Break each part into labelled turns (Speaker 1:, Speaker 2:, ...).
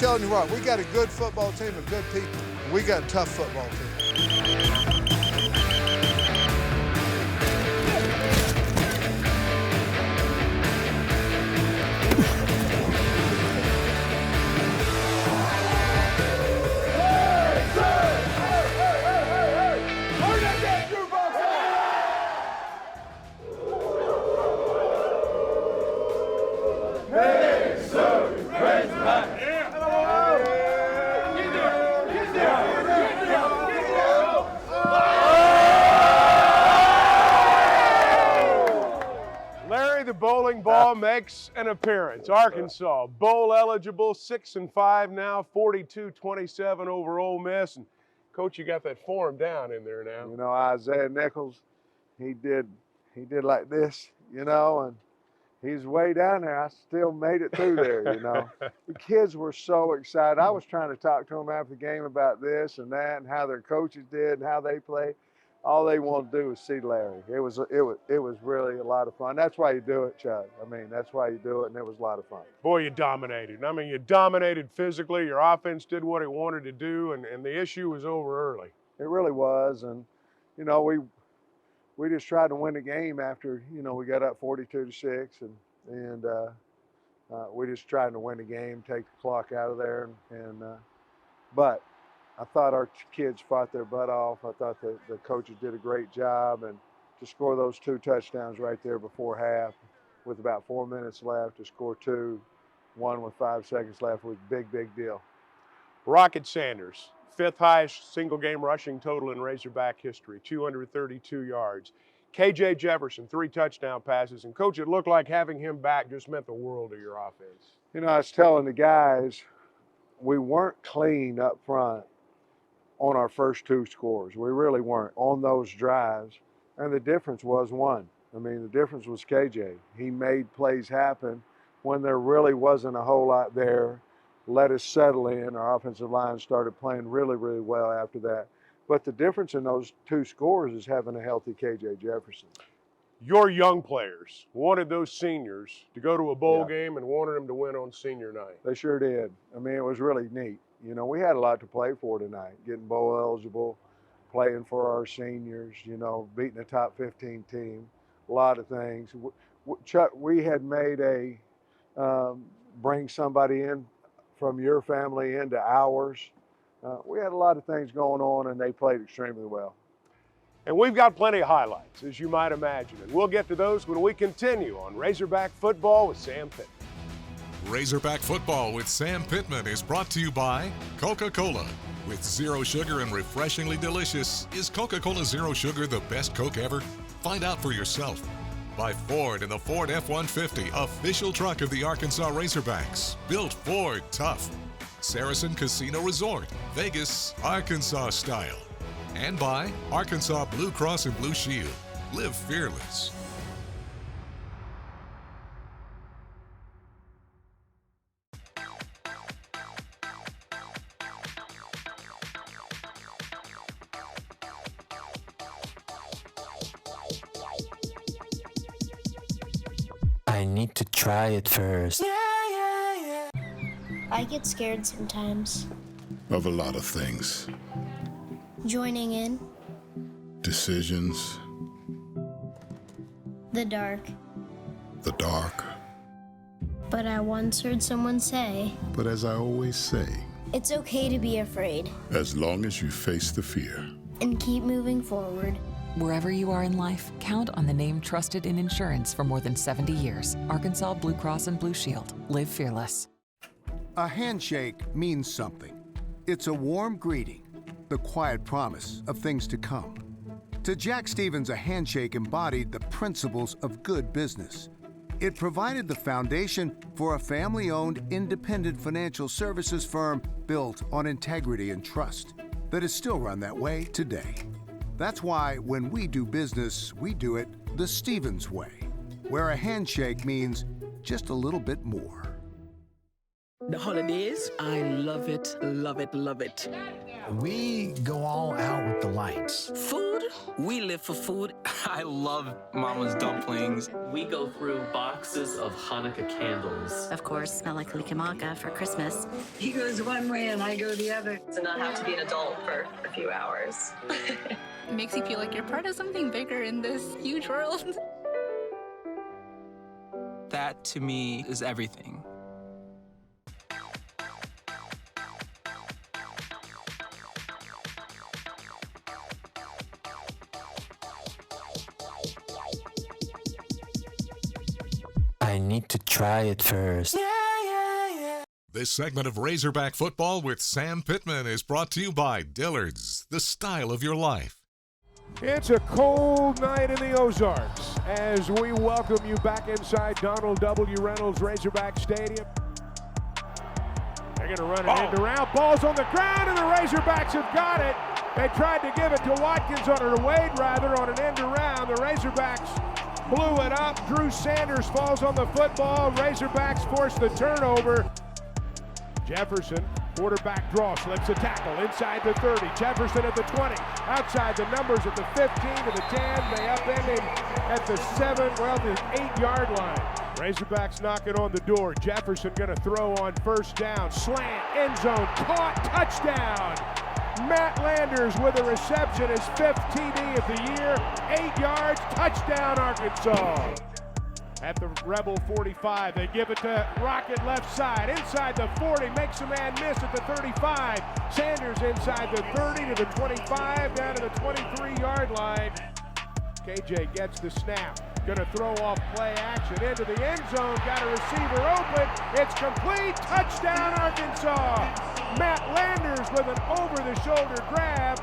Speaker 1: telling you what, we got a good football team and good people. We got a tough football team.
Speaker 2: The bowling ball makes an appearance. Arkansas, bowl eligible, 6-5 now, 42-27 over Ole Miss. And Coach, you got that form down in there now.
Speaker 3: You know, Isaiah Nichols, he did like this, you know, and he's way down there. I still made it through there, you know. The kids were so excited. I was trying to talk to them after the game about this and that and how their coaches did and how they played. All they wanted to do was see Larry. It was really a lot of fun. That's why you do it, Chuck. I mean, that's why you do it, and it was a lot of fun.
Speaker 2: Boy, you dominated. I mean, you dominated physically. Your offense did what it wanted to do, and the issue was over early.
Speaker 3: It really was, and, you know, we just tried to win the game after, you know, we got up 42-6, and we just tried to win the game, take the clock out of there, but I thought our kids fought their butt off. I thought the coaches did a great job, and to score those 2 touchdowns right there before half with about 4 minutes left, to score 2, 1 with 5 seconds left was a big deal.
Speaker 2: Rocket Sanders, 5th highest single game rushing total in Razorback history, 232 yards. KJ Jefferson, 3 touchdown passes. And Coach, it looked like having him back just meant the world to your offense.
Speaker 3: You know, I was telling the guys, we weren't clean up front on our first 2 scores. We really weren't on those drives. And the difference was 1. I mean, the difference was KJ. He made plays happen when there really wasn't a whole lot there. Let us settle in. Our offensive line started playing really well after that. But the difference in those 2 scores is having a healthy KJ Jefferson.
Speaker 2: Your young players wanted those seniors to go to a bowl game and wanted them to win on senior night.
Speaker 3: They sure did. I mean, it was really neat. You know, we had a lot to play for tonight, getting bowl eligible, playing for our seniors, you know, beating a top 15 team, a lot of things. Chuck, we had made bring somebody in from your family into ours. We had a lot of things going on, and they played extremely well.
Speaker 2: And we've got plenty of highlights, as you might imagine, and we'll get to those when we continue on Razorback Football with Sam Pittman.
Speaker 4: Razorback Football with Sam Pittman is brought to you by Coca-Cola. With zero sugar and refreshingly delicious, is Coca-Cola Zero Sugar the best Coke ever? Find out for yourself. By Ford and the Ford F-150, official truck of the Arkansas Razorbacks. Built Ford tough. Saracen Casino Resort, Vegas, Arkansas style. And by Arkansas Blue Cross and Blue Shield. Live fearless.
Speaker 5: I need to try it first.
Speaker 6: I get scared sometimes.
Speaker 7: Of a lot of things.
Speaker 6: Joining in.
Speaker 7: Decisions.
Speaker 6: The dark.
Speaker 7: The dark.
Speaker 6: But I once heard someone say,
Speaker 7: But as I always say,
Speaker 6: it's okay to be afraid.
Speaker 7: as long as you face the fear.
Speaker 6: And keep moving forward.
Speaker 8: Wherever you are in life, count on the name trusted in insurance for more than 70 years. Arkansas Blue Cross and Blue Shield. Live fearless.
Speaker 9: A handshake means something. It's a warm greeting, the quiet promise of things to come. To Jack Stevens, a handshake embodied the principles of good business. It provided the foundation for a family-owned, independent financial services firm built on integrity and trust that is still run that way today. That's why when we do business, we do it the Stevens way, where a handshake means just a little bit more.
Speaker 10: The holidays, I love it, love it, love it.
Speaker 11: We go all out with the lights.
Speaker 10: Food, food. We live for food. I love Mama's dumplings.
Speaker 11: We go through boxes of Hanukkah candles.
Speaker 12: Of course, smell like likamaka for Christmas.
Speaker 13: He goes one way and I go the other.
Speaker 14: To not have to be an adult for a few hours.
Speaker 15: It makes you feel like you're part of something bigger in this huge world.
Speaker 10: That, to me, is everything.
Speaker 5: I need to try it first.
Speaker 4: This segment of Razorback Football with Sam Pittman is brought to you by Dillard's, the style of your life.
Speaker 2: It's a cold night in the Ozarks as we welcome you back inside Donald W. Reynolds Razorback Stadium. They're going to run an end around. Ball's on the ground, and the Razorbacks have got it. They tried to give it to Watkins, or to Wade rather, on an end around. The Razorbacks blew it up. Drew Sanders falls on the football. Razorbacks force the turnover. Jefferson, quarterback draw, slips a tackle inside the 30. Jefferson at the 20, outside the numbers at the 15 to the 10. They upend him at the the 8-yard line. Razorbacks knocking on the door. Jefferson going to throw on first down. Slant, end zone, caught, touchdown. Matt Landers with a reception, his 5th TD of the year. 8 yards, touchdown Arkansas. At the Rebel 45, they give it to Rocket left side, inside the 40, makes a man miss at the 35. Sanders inside the 30 to the 25, down to the 23-yard line. KJ gets the snap, gonna throw off play action into the end zone, got a receiver open, it's complete, touchdown Arkansas. Matt Landers with an over-the-shoulder grab.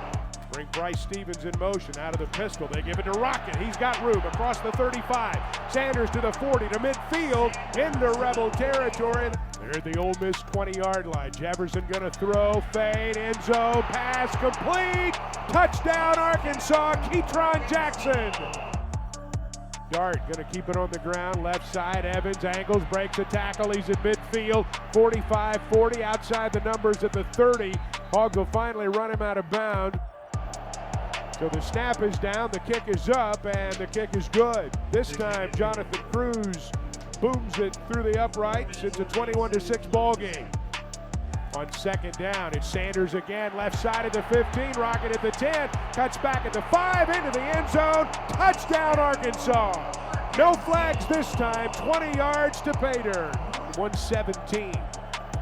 Speaker 2: Bring Bryce Stevens in motion out of the pistol. They give it to Rocket. He's got room across the 35. Sanders to the 40 to midfield into Rebel territory. They're at the Ole Miss 20-yard line. Jefferson going to throw, fade, end zone, pass complete. Touchdown Arkansas, Ketron Jackson. Dart going to keep it on the ground, left side. Evans angles, breaks a tackle. He's at midfield, 45-40, outside the numbers at the 30. Hogs will finally run him out of bounds. So the snap is down, the kick is up, and the kick is good. This time, Jonathan Cruz booms it through the uprights. It's a 21-6 ball game. On second down, it's Sanders again, left side of the 15, Rocket at the 10, cuts back at the 5, into the end zone, touchdown Arkansas. No flags this time, 20 yards to pay dirt. 1:17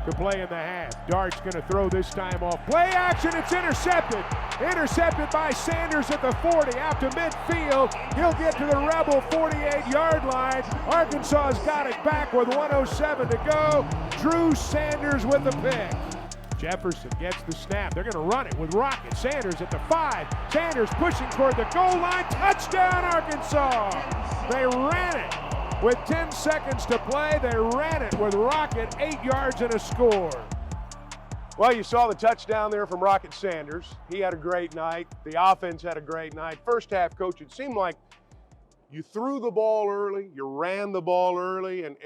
Speaker 2: to play in the half. Dart's gonna throw this time off. Play action, it's intercepted. Intercepted by Sanders at the 40, out to midfield. He'll get to the Rebel 48-yard line. Arkansas's got it back with 1:07 to go. Drew Sanders with the pick. Jefferson gets the snap. They're gonna run it with Rocket. Sanders at the 5. Sanders pushing toward the goal line. Touchdown Arkansas. They ran it. With 10 seconds to play, they ran it with Rocket, 8 yards and a score. Well, you saw the touchdown there from Rocket Sanders. He had a great night. The offense had a great night. First half, Coach, it seemed like you threw the ball early, you ran the ball early, and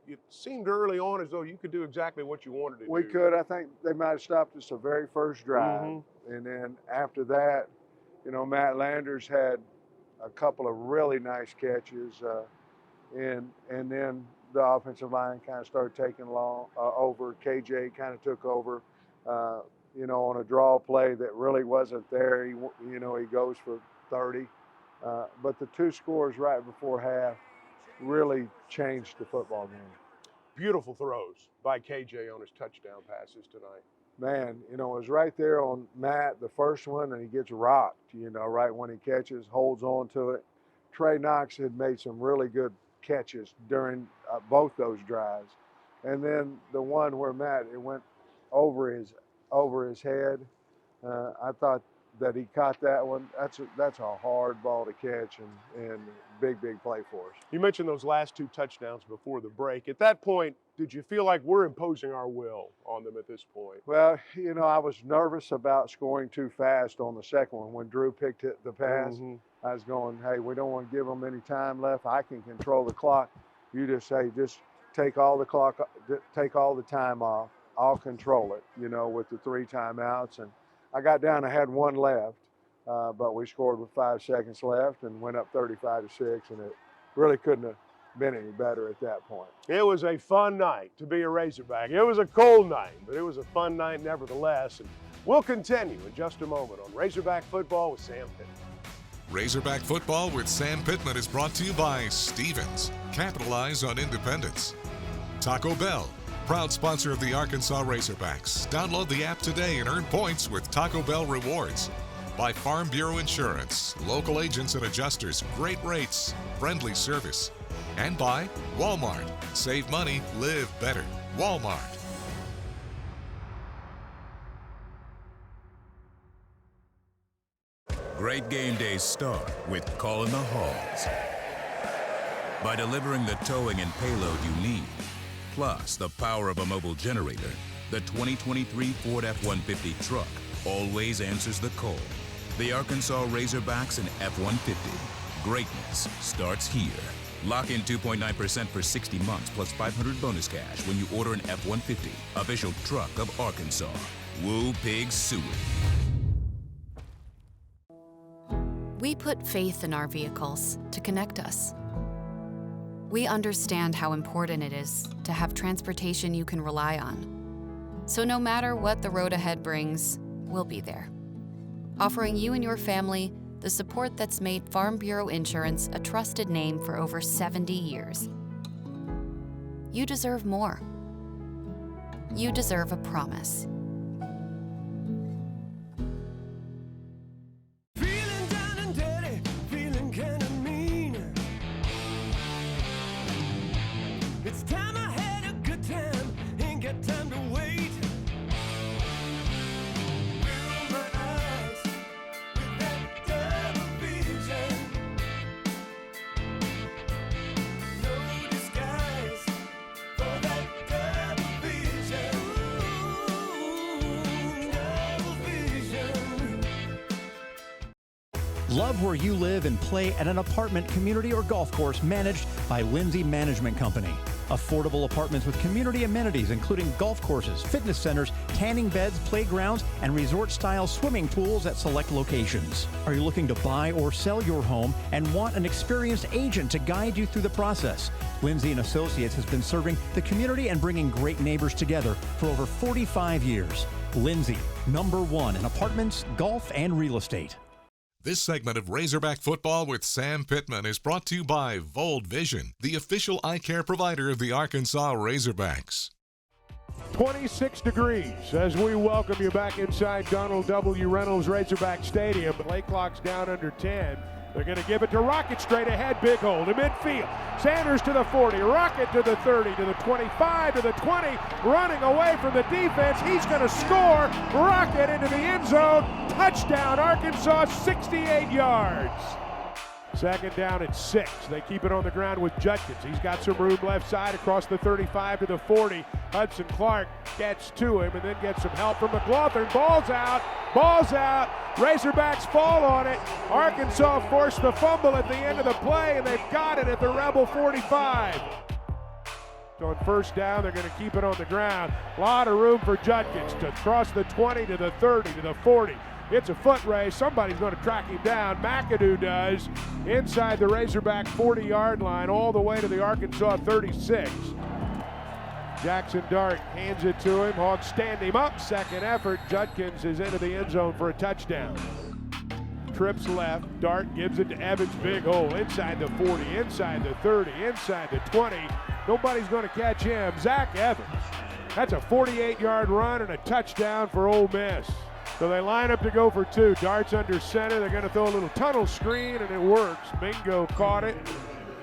Speaker 2: it seemed early on as though you could do exactly what you wanted to do.
Speaker 3: We could. I think they might have stopped us the very first drive. And then after that, you know, Matt Landers had a couple of really nice catches. And then the offensive line kind of started taking over. KJ kind of took over, you know, on a draw play that really wasn't there. He goes for 30. But the 2 scores right before half really changed the football game.
Speaker 2: Beautiful throws by KJ on his touchdown passes tonight.
Speaker 3: Man, you know, it was right there on Matt, the first one, and he gets rocked, you know, right when he catches, holds on to it. Trey Knox had made some really good catches during both those drives, and then the one where it went over his head. I thought that he caught that one. That's a hard ball to catch and big play for us.
Speaker 2: You mentioned those last 2 touchdowns before the break. At that point, did you feel like we're imposing our will on them at this point?
Speaker 3: Well, you know, I was nervous about scoring too fast on the second one when Drew picked the pass. I was going, hey, we don't want to give them any time left. I can control the clock. You just take all the time off. I'll control it, you know, with the 3 timeouts. And I got down, I had 1 left. but we scored with 5 seconds left and went up 35-6, and it really couldn't have been any better at that point.
Speaker 2: It was a fun night to be a Razorback. It was a cold night, but it was a fun night nevertheless. And we'll continue in just a moment on Razorback Football with Sam Pittman.
Speaker 4: Razorback Football with Sam Pittman is brought to you by Stevens. Capitalize on independence. Taco Bell, proud sponsor of the Arkansas Razorbacks. Download the app today and earn points with Taco Bell rewards. By Farm Bureau Insurance, local agents and adjusters, great rates, friendly service. And by Walmart. Save money, live better. Walmart.
Speaker 16: Great game days start with calling the Halls. By delivering the towing and payload you need, plus the power of a mobile generator, the 2023 Ford F-150 truck always answers the call. The Arkansas Razorbacks and F-150. Greatness starts here. Lock in 2.9% for 60 months plus 500 bonus cash when you order an F-150, official truck of Arkansas. Woo Pig Sooie.
Speaker 17: We put faith in our vehicles to connect us. We understand how important it is to have transportation you can rely on. So no matter what the road ahead brings, we'll be there, offering you and your family the support that's made Farm Bureau Insurance a trusted name for over 70 years. You deserve more. You deserve a promise.
Speaker 18: Feeling down and dirty, feeling kind of mean. It's time I had a good time, ain't got time to wait.
Speaker 19: Love where you live and play at an apartment, community, or golf course managed by Lindsay Management Company. Affordable apartments with community amenities including golf courses, fitness centers, tanning beds, playgrounds, and resort-style swimming pools at select locations. Are you looking to buy or sell your home and want an experienced agent to guide you through the process? Lindsay & Associates has been serving the community and bringing great neighbors together for over 45 years. Lindsay, #1 in apartments, golf, and real estate.
Speaker 4: This segment of Razorback Football with Sam Pittman is brought to you by Vold Vision, the official eye care provider of the Arkansas Razorbacks.
Speaker 2: 26 degrees as we welcome you back inside Donald W. Reynolds Razorback Stadium. Play clock's down under 10. They're going to give it to Rocket straight ahead, big hole to midfield. Sanders to the 40, Rocket to the 30, to the 25, to the 20, running away from the defense. He's going to score. Rocket into the end zone. Touchdown, Arkansas, 68 yards. Second down at 6. They keep it on the ground with Judkins. He's got some room left side across the 35 to the 40. Hudson Clark gets to him and then gets some help from McLaughlin. Ball's out. Ball's out. Razorbacks fall on it. Arkansas forced the fumble at the end of the play, and they've got it at the Rebel 45. So on first down, they're going to keep it on the ground. A lot of room for Judkins to cross the 20 to the 30 to the 40. It's a foot race. Somebody's going to track him down. McAdoo does. Inside the Razorback 40-yard line, all the way to the Arkansas 36. Jackson Dart hands it to him. Hawks stand him up. Second effort. Judkins is into the end zone for a touchdown. Trips left. Dart gives it to Evans. Big hole. Inside the 40, inside the 30, inside the 20. Nobody's going to catch him. Zach Evans. That's a 48-yard run and a touchdown for Ole Miss. So they line up to go for 2. Dart's under center. They're going to throw a little tunnel screen, and it works. Mingo caught it,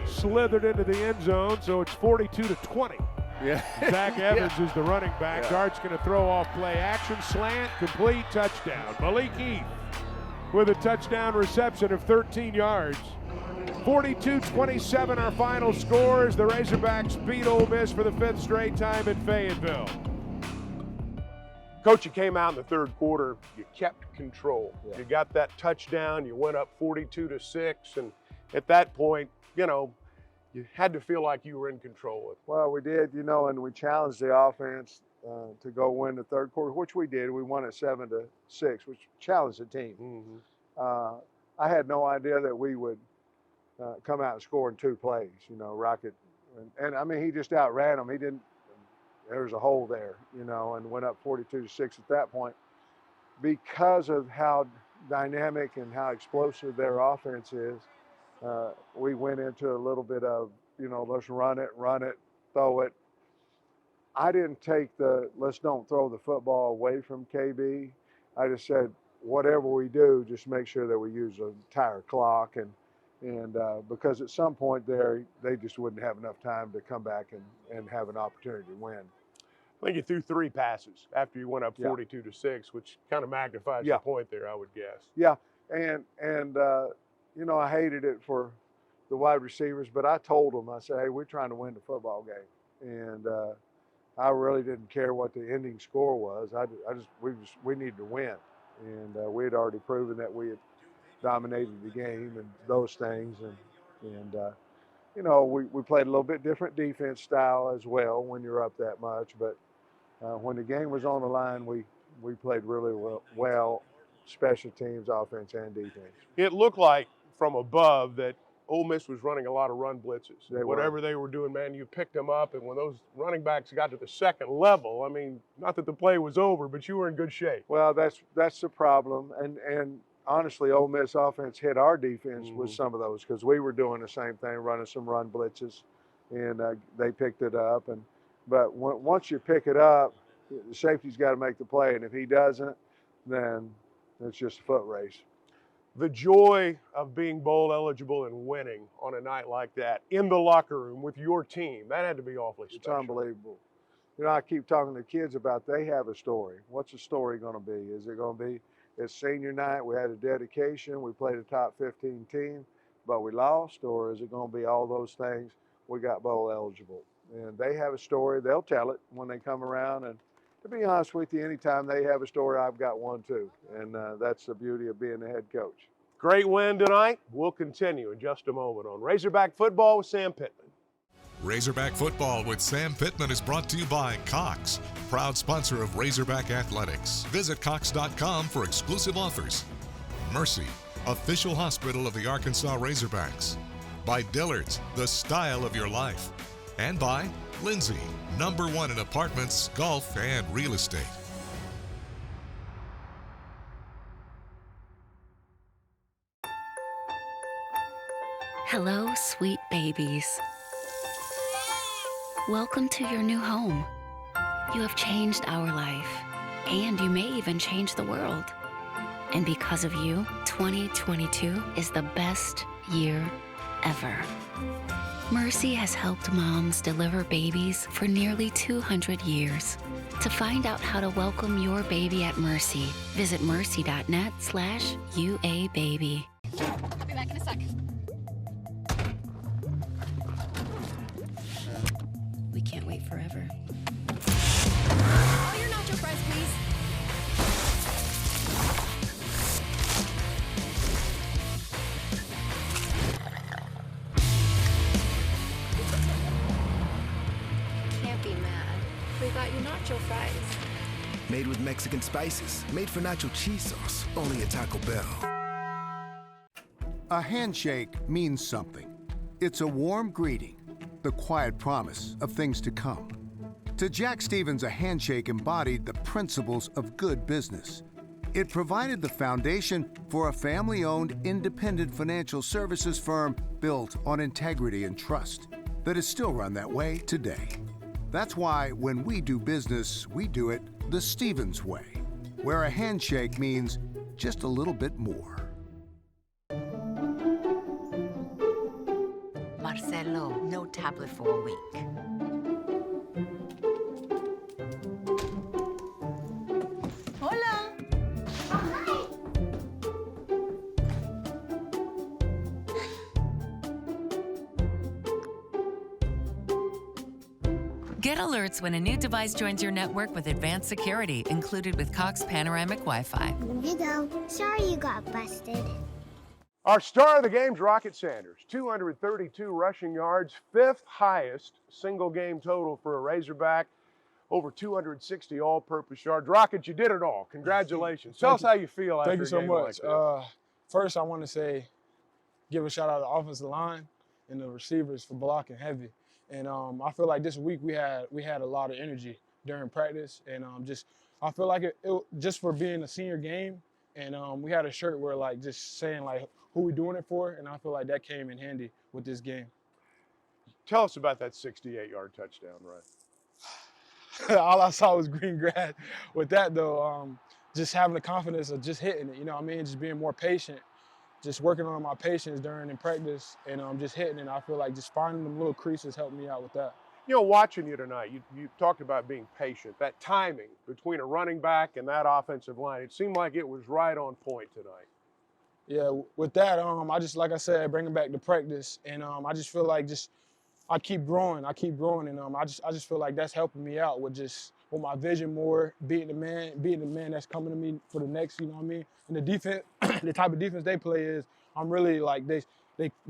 Speaker 2: slithered into the end zone, so it's 42-20.
Speaker 3: Yeah.
Speaker 2: Zach Evans is the running back.
Speaker 3: Yeah. Dart's
Speaker 2: going to throw off play action, slant, complete, touchdown. Malik Heath with a touchdown reception of 13 yards. 42-27 our final score as the Razorbacks beat Ole Miss for the 5th straight time in Fayetteville. Coach, you came out in the third quarter, you kept control.
Speaker 3: Yeah.
Speaker 2: You got that touchdown, you went up 42-6, and at that point, you know, you had to feel like you were in control of it.
Speaker 3: Well, we did, you know, and we challenged the offense to go win the third quarter, which we did. We won at 7-6, which challenged the team.
Speaker 2: Mm-hmm.
Speaker 3: I had no idea that we would come out and score in 2 plays. You know, Rocket, and I mean, he just outran them. He didn't. There was a hole there, you know, and went up 42-6 at that point because of how dynamic and how explosive their offense is. We went into a little bit of, you know, let's run it, throw it. I didn't take the let's don't throw the football away from KB. I just said, whatever we do, just make sure that we use an entire clock. And because at some point there, they just wouldn't have enough time to come back and have an opportunity to win.
Speaker 2: I think you threw 3 passes after you went up 42-6, which kind of magnifies the point there, I would guess.
Speaker 3: Yeah, and you know, I hated it for the wide receivers, but I told them, I said, hey, we're trying to win the football game. And I really didn't care what the ending score was. We needed to win. And we had already proven that we had dominated the game and those things. And you know, we played a little bit different defense style as well when you're up that much. But when the game was on the line, we played really well, special teams, offense, and defense.
Speaker 2: It looked like from above that Ole Miss was running a lot of run blitzes. Whatever they were doing, man, you picked them up. And when those running backs got to the second level, I mean, not that the play was over, but you were in good shape.
Speaker 3: Well, that's the problem. And honestly, Ole Miss offense hit our defense with some of those because we were doing the same thing, running some run blitzes, and they picked it up. But once you pick it up, the safety's got to make the play, and if he doesn't, then it's just a foot race.
Speaker 2: The joy of being bowl eligible and winning on a night like that in the locker room with your team, that had to be awfully special.
Speaker 3: It's unbelievable. You know, I keep talking to kids about they have a story. What's the story going to be? Is it going to be it's senior night, we had a dedication, we played a top 15 team, but we lost? Or is it going to be all those things, we got bowl eligible? And they have a story. They'll tell it when they come around. And to be honest with you, anytime they have a story, I've got one too. And that's the beauty of being the head coach.
Speaker 2: Great win tonight. We'll continue in just a moment on Razorback Football with Sam Pittman.
Speaker 4: Razorback Football with Sam Pittman is brought to you by Cox, proud sponsor of Razorback Athletics. Visit Cox.com for exclusive offers. Mercy, official hospital of the Arkansas Razorbacks. By Dillard's, the style of your life. And by Lindsay, #1 in apartments, golf, and real estate.
Speaker 17: Hello, sweet babies. Welcome to your new home. You have changed our life, and you may even change the world. And because of you, 2022 is the best year ever. Mercy has helped moms deliver babies for nearly 200 years. To find out how to welcome your baby at Mercy, visit mercy.net/UABaby.
Speaker 15: I'll be back in a sec.
Speaker 17: We can't wait forever.
Speaker 15: All your nacho fries, please. Can't be mad. We got you nacho fries.
Speaker 18: Made with Mexican spices, made for nacho cheese sauce, only at Taco Bell.
Speaker 9: A handshake means something. It's a warm greeting, the quiet promise of things to come. To Jack Stevens, a handshake embodied the principles of good business. It provided the foundation for a family-owned, independent financial services firm built on integrity and trust that is still run that way today. That's why when we do business, we do it the Stevens way, where a handshake means just a little bit more.
Speaker 20: Marcelo, no tablet for a week.
Speaker 15: Hola.
Speaker 8: Get alerts when a new device joins your network with advanced security included with Cox Panoramic Wi-Fi.
Speaker 6: You go. Sorry you got busted.
Speaker 2: Our star of the game's Rocket Sanders, 232 rushing yards, 5th highest single game total for a Razorback, over 260 all-purpose yards. Rocket, you did it all. Congratulations. Tell us how you feel after
Speaker 21: Thank you
Speaker 2: a
Speaker 21: so
Speaker 2: game
Speaker 21: much.
Speaker 2: like this.
Speaker 21: First, I want to give a shout out to the offensive line and the receivers for blocking heavy. And I feel like this week we had a lot of energy during practice, and I feel like it just for being a senior game, and we had a shirt where like just saying like who we doing it for, and I feel like that came in handy with this game.
Speaker 2: Tell us about that 68-yard touchdown run.
Speaker 21: All I saw was green grass. With that though, just having the confidence of just hitting it, you know what I mean? Just being more patient, just working on my patience during practice, and just hitting it. I feel like just finding them little creases helped me out with that.
Speaker 2: You know, watching you tonight, you talked about being patient. That timing between a running back and that offensive line, it seemed like it was right on point tonight.
Speaker 21: Yeah, with that, I just, like I said, bringing back the practice, and I just feel like I keep growing, and I just feel like that's helping me out with my vision more, beating the man that's coming to me for the next, you know what I mean? And the defense, the type of defense they play is, I'm really like, they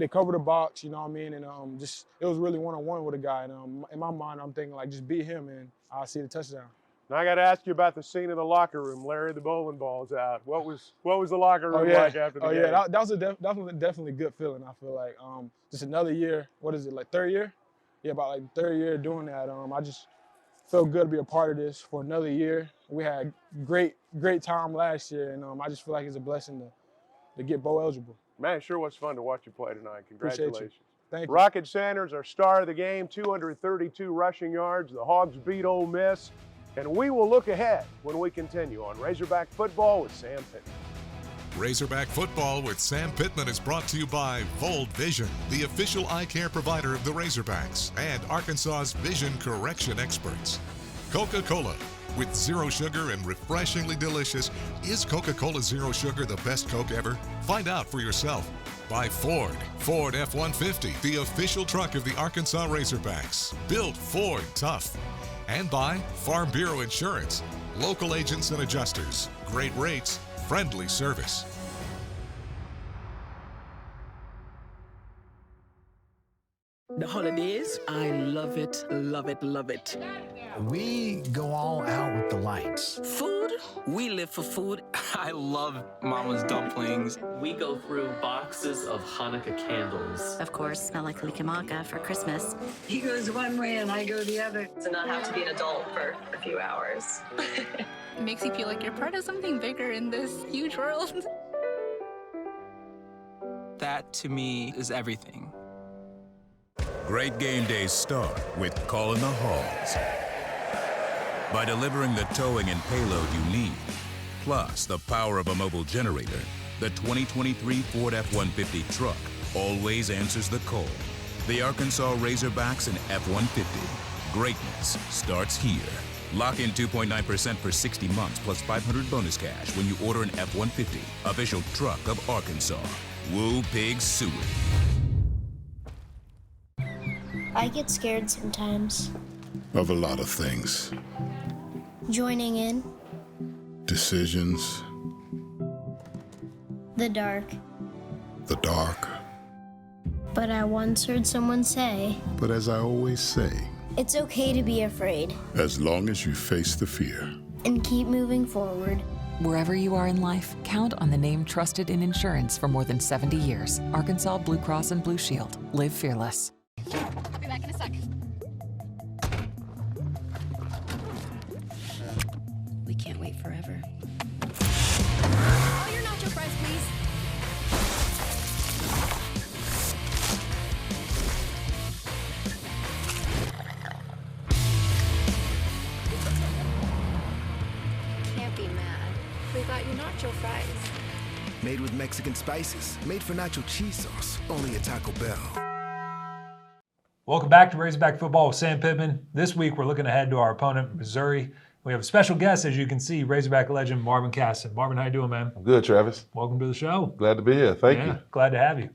Speaker 21: cover the box, you know what I mean? And it was really one-on-one with a guy. And in my mind, I'm thinking like, just beat him and I'll see the touchdown.
Speaker 2: Now I got to ask you about the scene in the locker room. Larry, the bowling ball's out. What was the locker room like after the game?
Speaker 21: Yeah, that was a definitely good feeling. I feel like just another year. What is it, like third year? Yeah, about like third year doing that. I just felt good to be a part of this for another year. We had great time last year, and I just feel like it's a blessing to get bowl eligible.
Speaker 2: Man, it sure was fun to watch you play tonight. Congratulations.
Speaker 21: Appreciate you. Thank you.
Speaker 2: Rocket Sanders, our star of the game, 232 rushing yards. The Hogs beat Ole Miss. And we will look ahead when we continue on Razorback Football with Sam Pittman.
Speaker 4: Razorback Football with Sam Pittman is brought to you by Vold Vision, the official eye care provider of the Razorbacks, and Arkansas's vision correction experts. Coca-Cola. With zero sugar and refreshingly delicious, is Coca-Cola Zero Sugar the best Coke ever? Find out for yourself. By Ford F-150, the official truck of the Arkansas Razorbacks. Built Ford tough. And by Farm Bureau Insurance, local agents and adjusters, great rates, friendly service.
Speaker 10: The holidays, I love it, love it, love it.
Speaker 18: We go all out with the lights.
Speaker 10: Food, we live for food. I love Mama's dumplings.
Speaker 11: We go through boxes of Hanukkah candles.
Speaker 12: Of course, smell like likamaka for Christmas.
Speaker 13: He goes one way and I go the other.
Speaker 14: To not have to be an adult for a few hours.
Speaker 15: It makes you feel like you're part of something bigger in this huge world.
Speaker 10: That, to me, is everything.
Speaker 16: Great game days start with calling the Hogs. By delivering the towing and payload you need, plus the power of a mobile generator, the 2023 Ford F-150 truck always answers the call. The Arkansas Razorbacks and F-150. Greatness starts here. Lock in 2.9% for 60 months plus $500 bonus cash when you order an F-150, official truck of Arkansas. Woo Pig Suey.
Speaker 6: I get scared sometimes.
Speaker 7: Of a lot of things.
Speaker 6: Joining in.
Speaker 7: Decisions.
Speaker 6: The dark.
Speaker 7: The dark.
Speaker 6: But I once heard someone say,
Speaker 7: But as I always say,
Speaker 6: it's okay to be afraid.
Speaker 7: as long as you face the fear.
Speaker 6: And keep moving forward.
Speaker 8: Wherever you are in life, count on the name trusted in insurance for more than 70 years. Arkansas Blue Cross and Blue Shield. Live fearless.
Speaker 15: I'll be back in a sec.
Speaker 12: We can't wait forever.
Speaker 15: All your nacho fries, please. Can't be mad. We got you nacho fries.
Speaker 18: Made with Mexican spices, made for nacho cheese sauce, only at Taco Bell.
Speaker 22: Welcome back to Razorback Football with Sam Pittman. This week, we're looking ahead to our opponent, Missouri. We have a special guest, as you can see, Razorback legend Marvin Caston. Marvin, how you doing, man?
Speaker 23: I'm good, Travis.
Speaker 22: Welcome to the show.
Speaker 23: Glad to be here. Thank you.
Speaker 22: Glad to have you.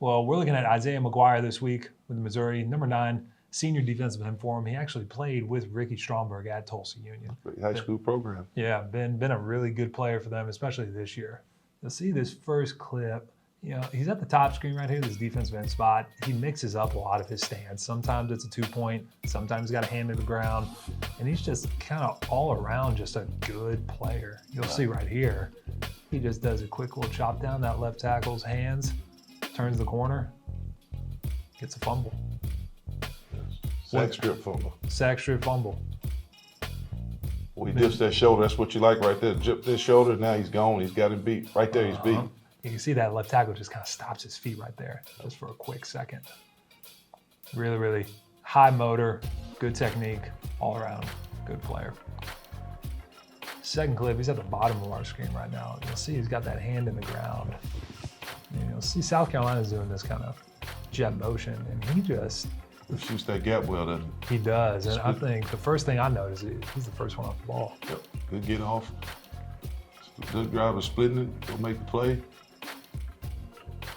Speaker 22: Well, we're looking at Isaiah McGuire this week with Missouri, number 9, senior defensive end for him. He actually played with Ricky Stromberg at Tulsa Union.
Speaker 23: Great high school program.
Speaker 22: Yeah, been a really good player for them, especially this year. You'll see this first clip. You know, he's at the top screen right here, this defensive end spot. He mixes up a lot of his stance. Sometimes it's a 2-point, sometimes he's got a hand to the ground, and he's just kind of all around just a good player. You'll see right here. He just does a quick little chop down that left tackle's hands, turns the corner, gets a fumble.
Speaker 23: Sack strip fumble.
Speaker 22: Sack strip fumble.
Speaker 23: Well, he dips that shoulder. That's what you like right there. Dip that shoulder. Now he's gone. He's got him beat. Right there, he's beat.
Speaker 22: You can see that left tackle just kind of stops his feet right there, just for a quick second. Really, really high motor, good technique, all around, good player. Second clip, he's at the bottom of our screen right now. You'll see he's got that hand in the ground. And you'll see South Carolina's doing this kind of jet motion, and he just...
Speaker 23: He shoots that gap well, doesn't he?
Speaker 22: He does, and I think the first thing I noticed is he's the first one off the ball.
Speaker 23: Yep, good get off. Good driver splitting it, he'll make the play.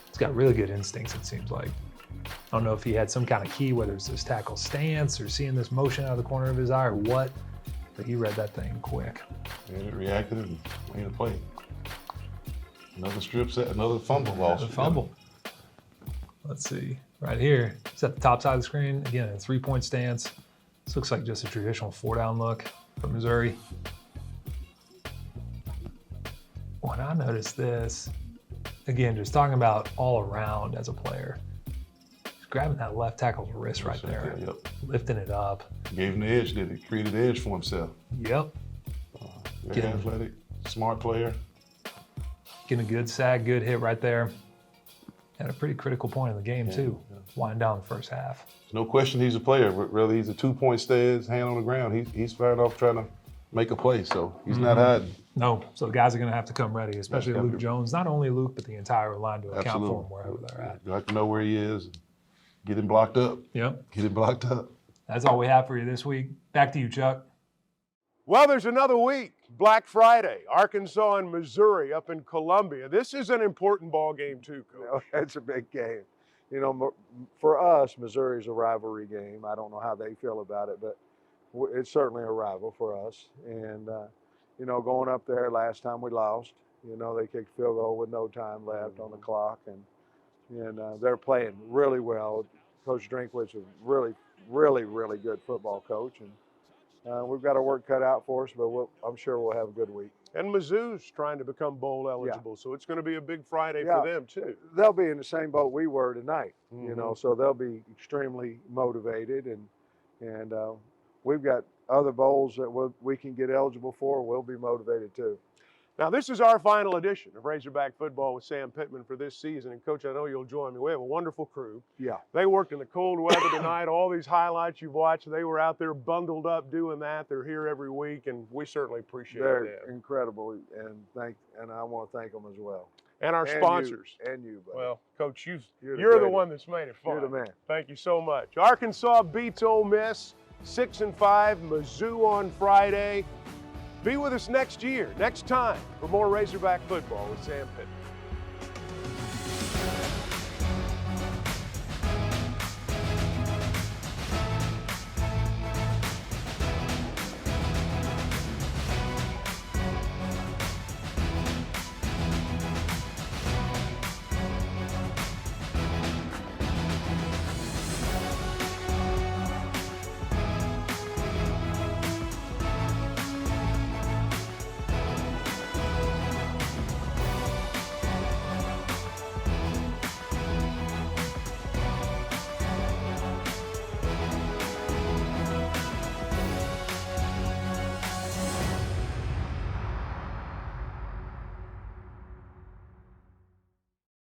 Speaker 22: He's got really good instincts, it seems like. I don't know if he had some kind of key, whether it's his tackle stance or seeing this motion out of the corner of his eye or what, but he read that thing quick.
Speaker 23: And it reacted and made a play. Another strip set, another fumble loss.
Speaker 22: Another fumble. Let's see, right here, it's at the top side of the screen. Again, a 3-point stance. This looks like just a traditional 4-down look for Missouri. When I noticed this, again, just talking about all around as a player, just grabbing that left tackle's wrist right there, lifting it up.
Speaker 23: Gave him the edge, did he? Created the edge for himself.
Speaker 22: Yep.
Speaker 23: Very athletic, smart player.
Speaker 22: Getting a good sack, good hit right there. At a pretty critical point in the game, too. Winding down the first half.
Speaker 23: No question he's a player. Really, he's a 2-point stance, hand on the ground. He's firing off trying to make a play, so he's not hiding.
Speaker 22: No, so the guys are going to have to come ready, especially Luke Jones. Not only Luke, but the entire line to account for him wherever they're at.
Speaker 23: You have to know where he is. Get him blocked up.
Speaker 22: Yep.
Speaker 23: Get him blocked up.
Speaker 22: That's all we have for you this week. Back to you, Chuck.
Speaker 2: Well, there's another week. Black Friday, Arkansas and Missouri up in Columbia. This is an important ball game too, Coach.
Speaker 3: It's a big game. You know, for us, Missouri's a rivalry game. I don't know how they feel about it, but it's certainly a rival for us. And, you know, going up there last time we lost, you know, they kicked a field goal with no time left on the clock. And they're playing really well. Coach Drinkwitz is really, really, really good football coach. And we've got our work cut out for us, but I'm sure we'll have a good week.
Speaker 2: And Mizzou's trying to become bowl eligible, so it's going to be a big Friday for them too.
Speaker 3: They'll be in the same boat we were tonight, you know, so they'll be extremely motivated, and we've got other bowls that we can get eligible for. We'll be motivated too.
Speaker 2: Now, this is our final edition of Razorback Football with Sam Pittman for this season. And, Coach, I know you'll join me. We have a wonderful crew.
Speaker 3: Yeah.
Speaker 2: They worked in the cold weather tonight. All these highlights you've watched, they were out there bundled up doing that. They're here every week, and we certainly appreciate that.
Speaker 3: They're incredible, and I want to thank them as well.
Speaker 2: And our sponsors.
Speaker 3: And you, buddy.
Speaker 2: Well, Coach, you're the one that's made it fun.
Speaker 3: You're the man.
Speaker 2: Thank you so much. Arkansas beats Ole Miss 6-5. Mizzou on Friday. Be with us next year, next time, for more Razorback Football with Sam Pittman.